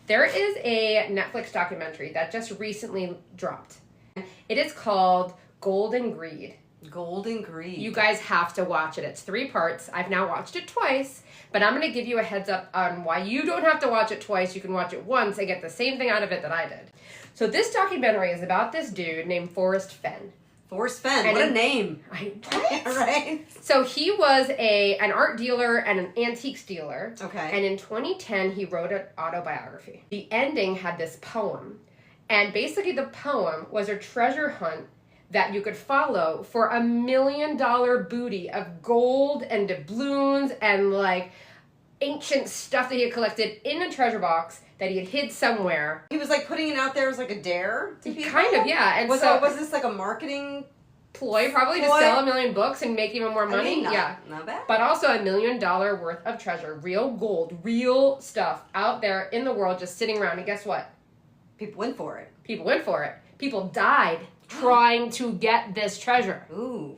There is a Netflix documentary that just recently dropped. It is called Gold and Greed. Gold and Greed. You guys have to watch it. It's 3 parts. I've now watched it twice, but I'm going to give you a heads up on why you don't have to watch it twice. You can watch it once and get the same thing out of it that I did. So this documentary is about this dude named Forest Fenn. Forest Fenn, what a name. Right? So he was an art dealer and an antiques dealer. Okay. And in 2010, he wrote an autobiography. The ending had this poem. And basically the poem was a treasure hunt that you could follow for $1 million booty of gold and doubloons and like ancient stuff that he had collected in a treasure box that he had hid somewhere. He was like putting it out there as like a dare to people? Kind of, yeah. And was this like a marketing ploy probably to sell 1 million books and make even more money? Not bad. But also $1 million worth of treasure, real gold, real stuff out there in the world just sitting around. And guess what? People went for it. People died trying to get this treasure. Ooh.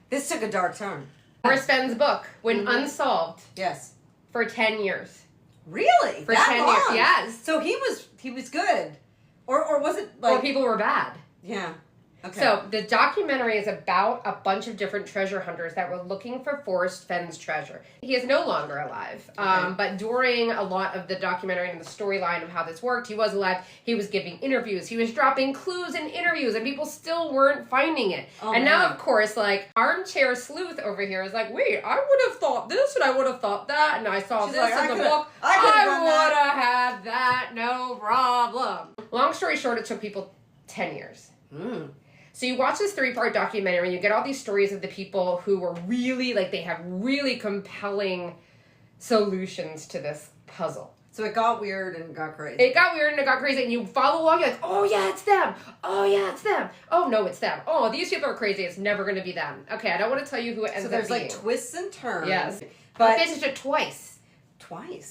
This took a dark turn. Forrest Fenn's book went unsolved. Yes. For 10 years. Really? For 10 years. Yes. So he was good. Or was it like... Or people were bad. Yeah. Okay. So the documentary is about a bunch of different treasure hunters that were looking for Forrest Fenn's treasure. He is no longer alive, but during a lot of the documentary and the storyline of how this worked, he was alive. He was giving interviews. He was dropping clues in interviews, and people still weren't finding it. And now, of course, like, armchair sleuth over here is like, wait, I would have thought this, and I would have thought that, and I saw this in the book. I would have had that, no problem. Long story short, it took people 10 years. So you watch this 3-part documentary, you get all these stories of the people who were really, like, they have really compelling solutions to this puzzle. So it got weird and got crazy. And you follow along, you're like, oh yeah, it's them. Oh yeah, it's them. Oh no, it's them. Oh, these people are crazy. It's never going to be them. Okay, I don't want to tell you who it ends up being. So there's like twists and turns. Yes. But I finished it twice.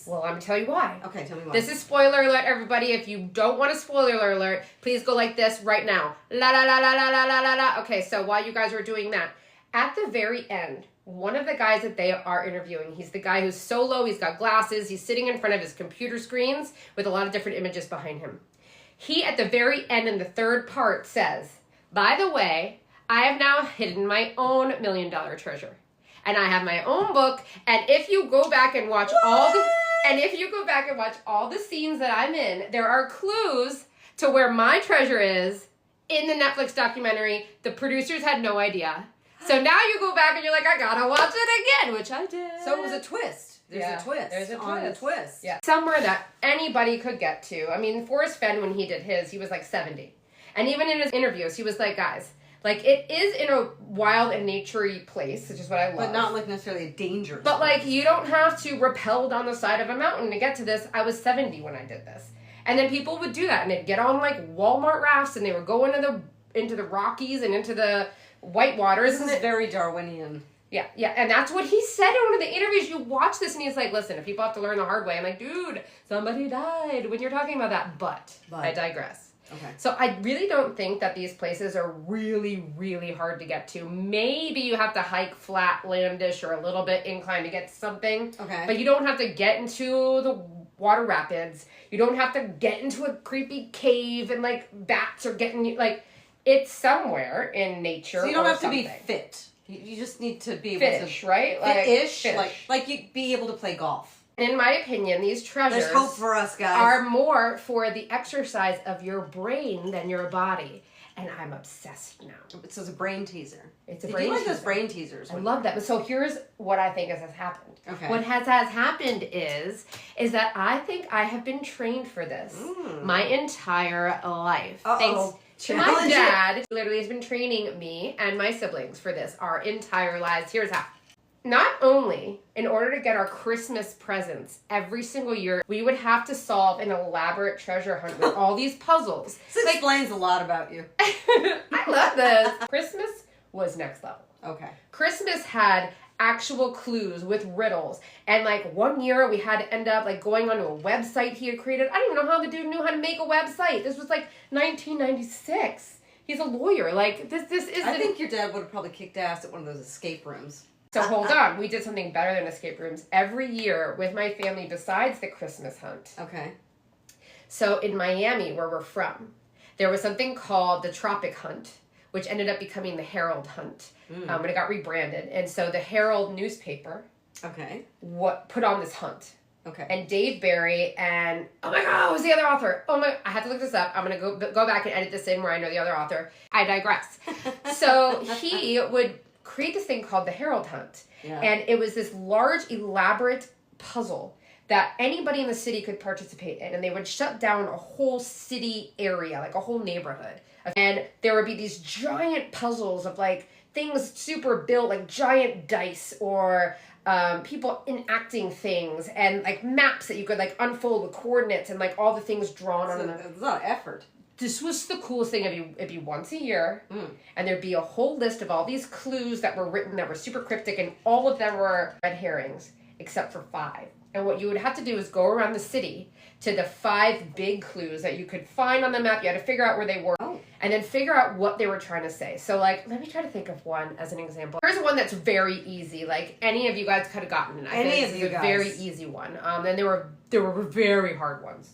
Well, I'm going to tell you why. Okay, tell me why. This is spoiler alert, everybody. If you don't want a spoiler alert, please go like this right now. La la la la la la la la la. Okay, so while you guys are doing that, at the very end, one of the guys that they are interviewing, he's the guy who's solo, he's got glasses, he's sitting in front of his computer screens with a lot of different images behind him. He, at the very end in the 3rd part, says, by the way, I have now hidden my own $1 million treasure. And I have my own book, and if you go back and watch all the scenes that I'm in, there are clues to where my treasure is in the Netflix documentary. The producers had no idea. So now you go back and you're like, I gotta watch it again, which I did. So it was a twist. There's a twist. Yeah. Somewhere that anybody could get to. I mean, Forrest Fenn, when he did his, he was like 70. And even in his interviews, he was like, guys, like, it is in a wild and naturey place, which is what I love. But not, like, necessarily a dangerous But, place. like, you don't have to rappel down the side of a mountain to get to this. I was 70 when I did this. And then people would do that, and they'd get on, like, Walmart rafts, and they would go into the Rockies and into the whitewaters. This is very Darwinian. Yeah, and that's what he said in one of the interviews. You watch this, and he's like, listen, if people have to learn the hard way, I'm like, dude, somebody died when you're talking about that. But I digress. Okay. So I really don't think that these places are really, really hard to get to. Maybe you have to hike flatlandish or a little bit inclined to get to something. Okay. But you don't have to get into the water rapids. You don't have to get into a creepy cave and, like, bats are getting you. Like, it's somewhere in nature. So you don't have something. to be fit. You just need to be able Fit-ish, to... right? Fit-ish. Fit-ish. Like you be able to play golf. In my opinion, these treasures There's hope for us, guys. are more for the exercise of your brain than your body. And I'm obsessed now. So it's a brain teaser. It's a Did brain you like teaser. those brain teasers? I love that. So here's what I think has happened. Okay. What has happened is that I think I have been trained for this my entire life. Uh-oh. Thanks to my dad, who literally has been training me and my siblings for this our entire lives. Here's how. Not only, in order to get our Christmas presents every single year, we would have to solve an elaborate treasure hunt with all these puzzles. This explains a lot about you. I love this. Christmas was next level. Okay. Christmas had actual clues with riddles. And, like, one year we had to end up, like, going onto a website he had created. I don't even know how the dude knew how to make a website. This was, like, 1996. He's a lawyer. Like, this isn't... I think your dad would have probably kicked ass at one of those escape rooms. So hold on, we did something better than escape rooms every year with my family besides the Christmas hunt. Okay. So in Miami, where we're from, there was something called the Tropic Hunt, which ended up becoming the Herald Hunt when it got rebranded. And so the Herald newspaper put on this hunt. Okay. And Dave Barry and, oh my God, who's the other author? I have to look this up. I'm going to go back and edit this in where I know the other author. I digress. So he would create this thing called the Herald Hunt. Yeah. And it was this large, elaborate puzzle that anybody in the city could participate in. And they would shut down a whole city area, like a whole neighborhood. And there would be these giant puzzles of like things super built, like giant dice or people enacting things and like maps that you could like unfold with coordinates and like all the things drawn on them. It's a lot of effort. This was the coolest thing. It'd be once a year, and there'd be a whole list of all these clues that were written that were super cryptic, and all of them were red herrings, except for 5. And what you would have to do is go around the city to the 5 big clues that you could find on the map. You had to figure out where they were, and then figure out what they were trying to say. So, like, let me try to think of one as an example. Here's one that's very easy. Like, any of you guys could have gotten it. I think this is a very easy one. And there were very hard ones.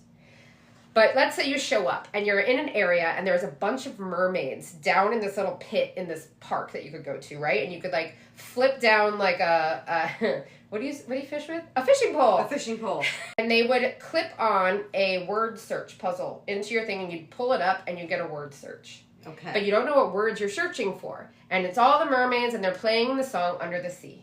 But let's say you show up and you're in an area and there's a bunch of mermaids down in this little pit in this park that you could go to, right? And you could like flip down like a what do you fish with? A fishing pole. A fishing pole. And they would clip on a word search puzzle into your thing and you'd pull it up and you get a word search. Okay. But you don't know what words you're searching for. And it's all the mermaids and they're playing the song Under the Sea.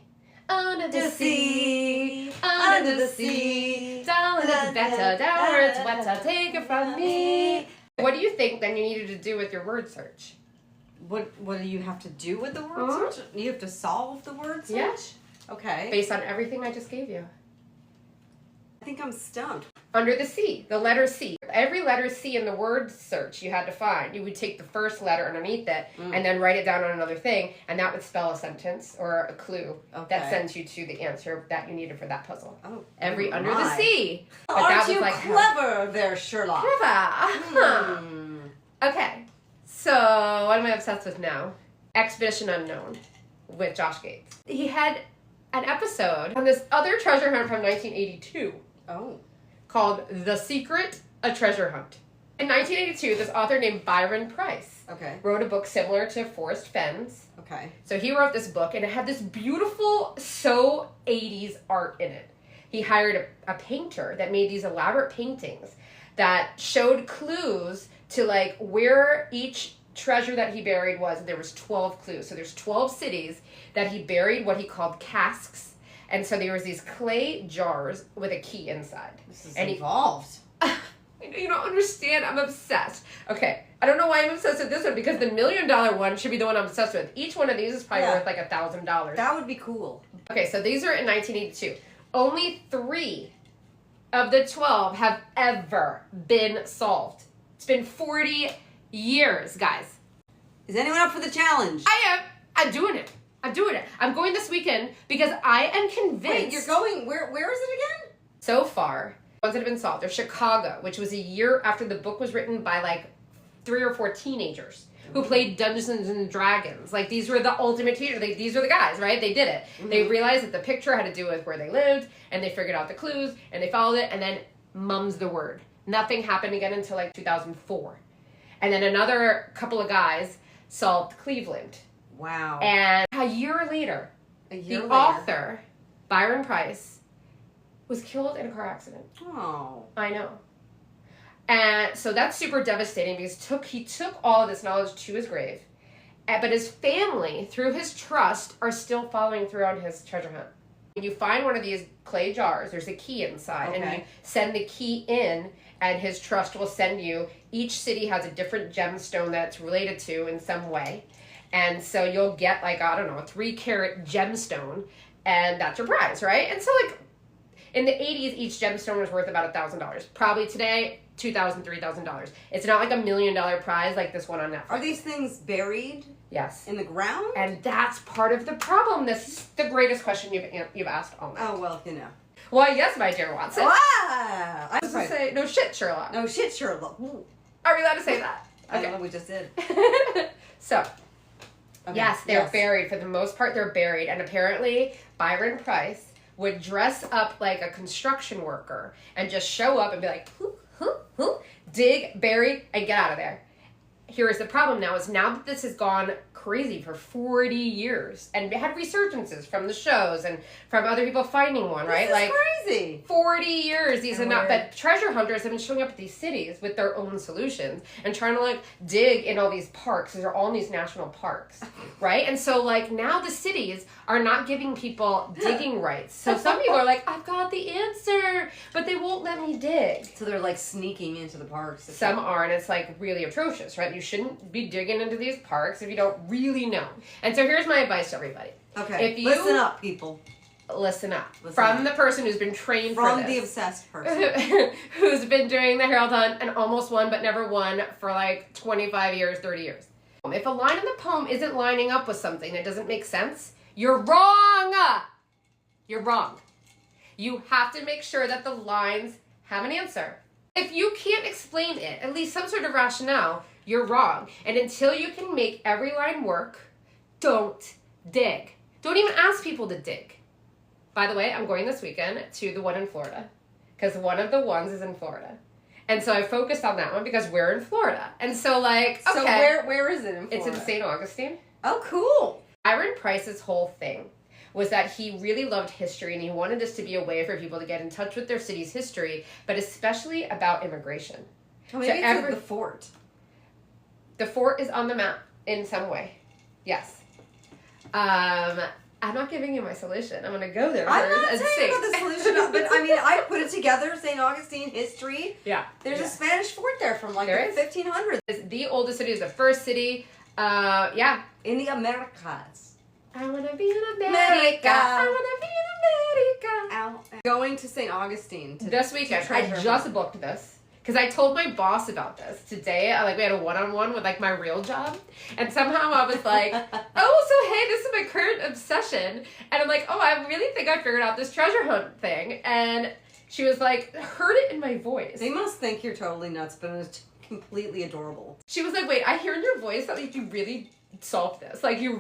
Under the sea, under the sea, down it's better, down it's wetter, take it from me. What do you think then you needed to do with your word search? What do you have to do with the word search? You have to solve the word search? Yeah. Okay. Based on everything I just gave you. I think I'm stumped. Under the sea, the letter C. Every letter C in the word search you had to find. You would take the first letter underneath it and then write it down on another thing, and that would spell a sentence or a clue that sends you to the answer that you needed for that puzzle. Oh, Every under the sea. But aren't you like clever there, Sherlock? Clever. Okay, so what am I obsessed with now? Expedition Unknown with Josh Gates. He had an episode on this other treasure hunt from 1982. Called The Secret, a Treasure Hunt. In 1982, this author named Byron Preiss wrote a book similar to Forest Fenn's. So he wrote this book, and it had this beautiful, so 80s art in it. He hired a painter that made these elaborate paintings that showed clues to like where each treasure that he buried was. And there was 12 clues. So there's 12 cities that he buried what he called casques. And so there was these clay jars with a key inside. This is involved. You don't understand. I'm obsessed. Okay. I don't know why I'm obsessed with this one, because the $1 million one should be the one I'm obsessed with. Each one of these is probably worth like $1,000. That would be cool. Okay, so these are in 1982. Only 3 of the 12 have ever been solved. It's been 40 years, guys. Is anyone up for the challenge? I am. I'm doing it. I'm going this weekend because I am convinced. Wait, you're going, where is it again? So far, ones that have been solved. There's Chicago, which was a year after the book was written by like 3 or 4 teenagers who played Dungeons and Dragons. Like, these were the ultimate teachers. These are the guys, right? They did it. They realized that the picture had to do with where they lived, and they figured out the clues, and they followed it, and then mum's the word. Nothing happened again until like 2004. And then another couple of guys solved Cleveland. Wow. And a year later, the author, Byron Preiss, was killed in a car accident. Oh. I know. And so that's super devastating because he took all of this knowledge to his grave. But his family, through his trust, are still following through on his treasure hunt. When you find one of these clay jars, there's a key inside. And you send the key in, and his trust will send you. Each city has a different gemstone that's related to in some way. And so you'll get like, I don't know, a 3-carat gemstone, and that's your prize, right? And so like in the 80s, each gemstone was worth about $1,000. Probably today, $2,000, $3,000. It's not like $1 million prize like this one on Netflix. Are these things buried? Yes. In the ground? And that's part of the problem. This is the greatest question you've asked all night. Oh, well, you know. Why, yes, my dear Watson. Wow! I was going to say, no shit, Sherlock. No shit, Sherlock. Ooh. Are we allowed to say that? Okay. I don't know, we just did. So... Okay. Yes, they're buried. For the most part, they're buried. And apparently, Byron Preiss would dress up like a construction worker and just show up and be like, hoo, hoo, hoo. dig, bury, and get out of there. Here is the problem now, is now that this has gone crazy for 40 years and had resurgences from the shows and from other people finding one, right? This is crazy. 40 years these have not, but treasure hunters have been showing up at these cities with their own solutions and trying to like dig in all these parks. They're all in these national parks, right? And so like now the cities are not giving people digging rights. So some people are like, I've got the answer, but they won't let me dig. So they're like sneaking into the parks. Some are, and it's like really atrocious, right? You shouldn't be digging into these parks if you don't really know. And so here's my advice to everybody. Okay. If you listen up, people. Listen up. Listen From up. the person who's been trained for this. From the obsessed person. Who's been doing the Herald Hunt and almost won but never won for like 25 years, 30 years. If a line in the poem isn't lining up with something that doesn't make sense, you're wrong. You're wrong. You have to make sure that the lines have an answer. If you can't explain it, at least some sort of rationale, you're wrong. And until you can make every line work, don't dig. Don't even ask people to dig. By the way, I'm going this weekend to the one in Florida because one of the ones is in Florida. And so I focused on that one because we're in Florida. And so like, okay. So where is it in Florida? It's in Saint Augustine. Oh, cool. Byron Preiss' whole thing was that he really loved history and he wanted this to be a way for people to get in touch with their city's history, but especially about immigration. Oh, maybe it's like the fort. The fort is on the map in some way. Yes. I'm not giving you my solution. I'm going to go there I'm first not and saying see. about the solution, but I mean, I put it together, St. Augustine history. Yeah. There's a Spanish fort there from like the 1500s. It's the oldest city. It's the first city. Yeah. In the Americas. I want to be in America. I want to be in America. Going to St. Augustine. This weekend. I just booked this. Because I told my boss about this today. We had a one-on-one with, like, my real job. And somehow I was like, oh, so, hey, this is my current obsession. And I'm like, oh, I really think I figured out this treasure hunt thing. And she was like, heard it in my voice. They must think you're totally nuts, but it's completely adorable. She was like, wait, I hear in your voice that, like, you really solve this. Like, you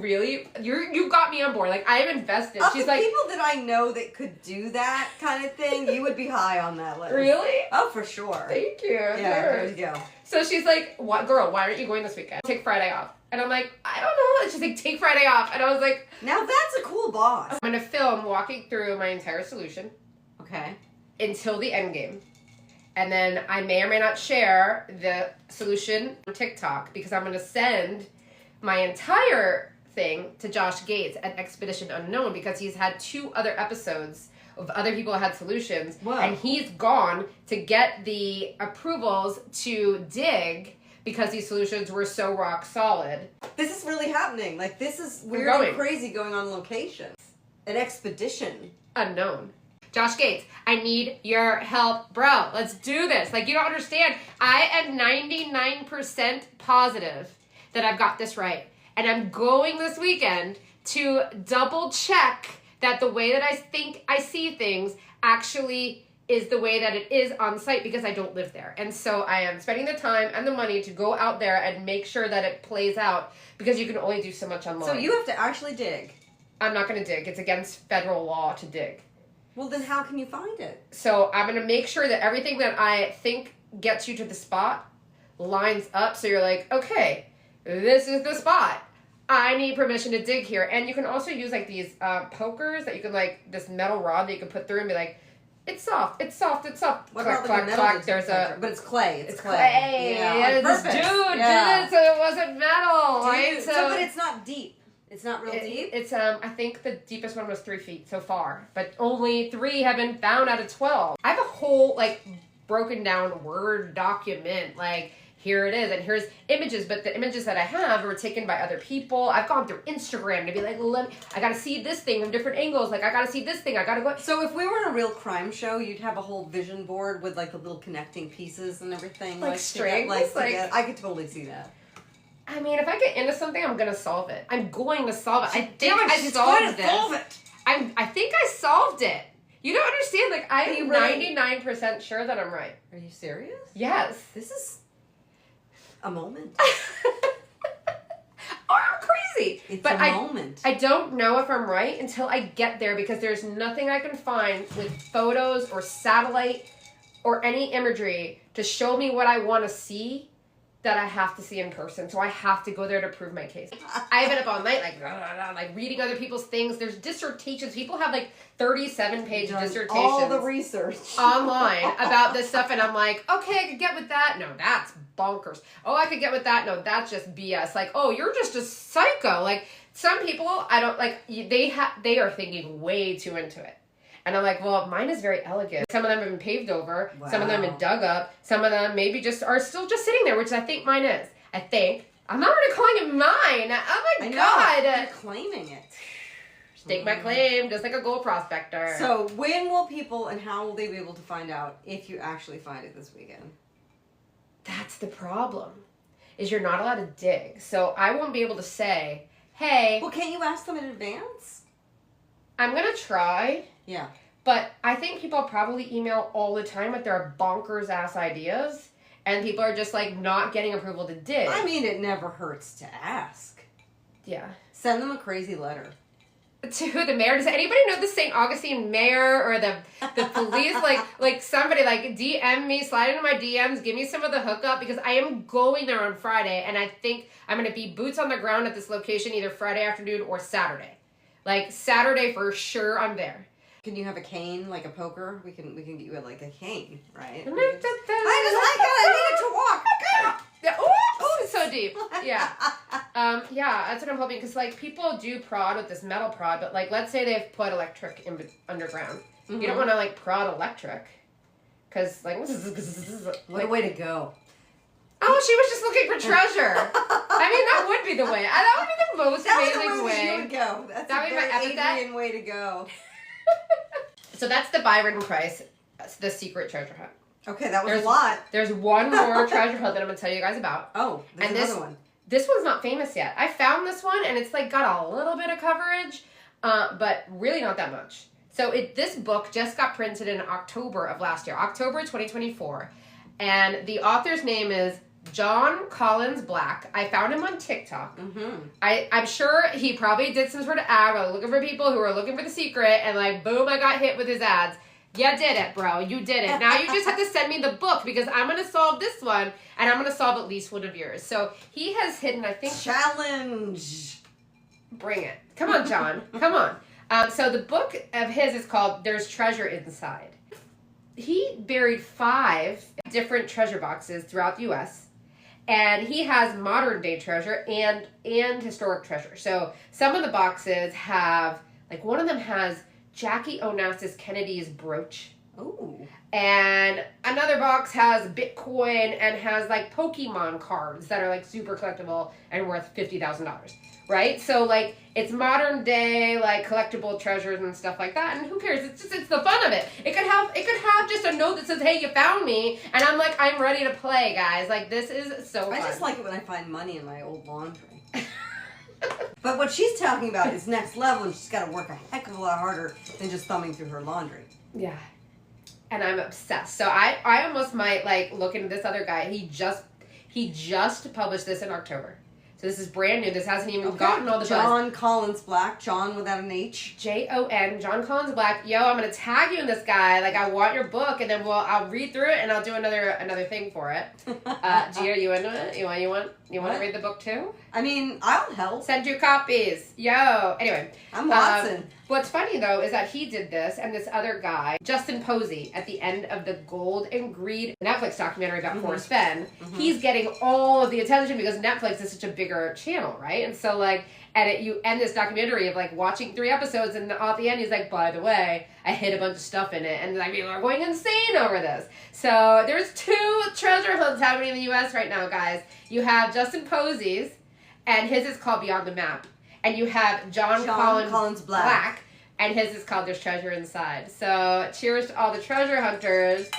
got me on board. Like, I am invested. Of She's the like, people that I know that could do that kind of thing, you would be high on that list. Really? Oh, for sure. Thank you. Yeah, there you go. So she's like, what, girl, why aren't you going this weekend? Take Friday off. And I'm like, I don't know. And she's like, take Friday off. And I was like, now that's a cool boss. I'm going to film walking through my entire solution. Okay. Until the end game. And then I may or may not share the solution on TikTok because I'm going to send my entire thing to Josh Gates at Expedition Unknown because he's had 2 other episodes of other people had solutions. Whoa. And he's gone to get the approvals to dig because these solutions were so rock solid. This is really happening. Like, this is weird and crazy going on locations. An expedition. Unknown. Josh Gates, I need your help. Bro, let's do this. Like, you don't understand. I am 99% positive that I've got this right. And I'm going this weekend to double check that the way that I think I see things actually is the way that it is on site because I don't live there. And so I am spending the time and the money to go out there and make sure that it plays out because you can only do so much online. So you have to actually dig. I'm not going to dig. It's against federal law to dig. Well, then how can you find it? So I'm going to make sure that everything that I think gets you to the spot lines up so you're like, okay, this is the spot. I need permission to dig here. And you can also use like these pokers that you can like, this metal rod that you can put through and be like, it's soft, it's soft, it's soft. What clack, about clack, the metal clack. There's a... But it's clay. It's clay. Yeah, this dude did it so it wasn't metal, right? So, but it's not deep. It's not real deep? It's, I think the deepest one was 3 feet so far. But only 3 have been found out of 12. I have a whole, like, broken down Word document, like... Here it is, and here's images, but the images that I have were taken by other people. I've gone through Instagram to be like, I gotta see this thing from different angles. Like, I gotta see this thing. I gotta go. So if we were in a real crime show, you'd have a whole vision board with like the little connecting pieces and everything, like strings. I could totally see that. I mean, if I get into something, I'm gonna solve it. I'm going to solve it. I think I solved this. Solve it. I think I solved it. You don't understand. Like, I am 99% sure that I'm right. Are you serious? Yes. This is a moment. Or I'm crazy. It's but a moment. I don't know if I'm right until I get there because there's nothing I can find with photos or satellite or any imagery to show me what I want to see that I have to see in person. So I have to go there to prove my case. I've been up all night, like reading other people's things. There's dissertations. People have like 37-page dissertations. All the research. Online about this stuff. And I'm like, okay, I could get with that. No, that's bonkers. Oh, I could get with that. No, that's just BS. Like, oh, you're just a psycho. Like, some people, I don't, like, they are thinking way too into it. And I'm like, well, mine is very elegant. Some of them have been paved over. Wow. Some of them have been dug up. Some of them maybe just are still just sitting there, which I think mine is. I think. I'm not already calling it mine. Oh my God. You're claiming it. Stake my claim, just like a gold prospector. So when will people and how will they be able to find out if you actually find it this weekend? That's the problem, is you're not allowed to dig. So I won't be able to say, hey. Well, can't you ask them in advance? I'm going to try. Yeah. But I think people probably email all the time with their bonkers ass ideas, and people are just like not getting approval to dig. I mean, it never hurts to ask. Yeah. Send them a crazy letter. To the mayor? Does anybody know the Saint Augustine mayor or the police? like somebody like DM me, slide into my DMs, give me some of the hookup, because I am going there on Friday, and I think I'm going to be boots on the ground at this location either Friday afternoon or Saturday. Like Saturday for sure, I'm there. Can you have a cane, like a poker? We can get you like a cane, right? I need it to walk. Yeah. Oh, it's so deep. Yeah. Yeah, that's what I'm hoping, because like people do prod with this metal prod, but like let's say they've put electric in underground. Mm-hmm. You don't want to like prod electric, because like what a way to go. Oh, she was just looking for treasure. I mean, that would be the way. That would be the most amazing way. That would go. That's a very Adrian way to go. So that's the Byron Preiss, the secret treasure hunt. Okay, that was a lot. There's one more treasure hunt that I'm going to tell you guys about. Oh, there's another one. This one's not famous yet. I found this one, and it's like got a little bit of coverage, but really not that much. So this book just got printed in October of last year, October 2024. And the author's name is John Collins Black. I found him on TikTok. Mm-hmm. I'm sure he probably did some sort of ad while looking for people who are looking for the secret, and like, boom, I got hit with his ads. You did it, bro. You did it. Now you just have to send me the book, because I'm going to solve this one, and I'm going to solve at least one of yours. So he has hidden, I think... Challenge! Bring it. Come on, John. Come on. So the book of his is called There's Treasure Inside. He buried 5 different treasure boxes throughout the U.S., and he has modern day treasure and historic treasure. So some of the boxes have, like one of them has Jackie Onassis Kennedy's brooch. Ooh. And another box has Bitcoin and has like Pokemon cards that are like super collectible and worth $50,000. Right? So like it's modern day like collectible treasures and stuff like that, and who cares? It's the fun of it. It could have just a note that says, "Hey, you found me," and I'm like, I'm ready to play, guys. Like this is so fun. I just like it when I find money in my old laundry. But what she's talking about is next level, and she's got to work a heck of a lot harder than just thumbing through her laundry. Yeah. And I'm obsessed. So I almost might like look into this other guy. He just published this in October. So this is brand new. This hasn't even gotten all the buzz. John Collins Black. John without an H. Jon. John Collins Black. Yo, I'm gonna tag you in this guy. Like I want your book, and then I'll read through it, and I'll do another thing for it. Gia, you into it? You want to read the book too? I mean, I'll help. Send 2 copies. Yo. Anyway. I'm Watson. What's funny though is that he did this, and this other guy, Justin Posey, at the end of the Gold and Greed Netflix documentary about Forest Fenn, he's getting all of the attention because Netflix is such a bigger channel, right? And so like, you end this documentary of like watching 3 episodes, and at the end he's like, by the way, I hid a bunch of stuff in it, and like people are going insane over this. So there's 2 treasure hunts happening in the U.S. right now, guys. You have Justin Posey's, and his is called Beyond the Map. And you have John Collins Black, and his is called There's Treasure Inside. So cheers to all the treasure hunters.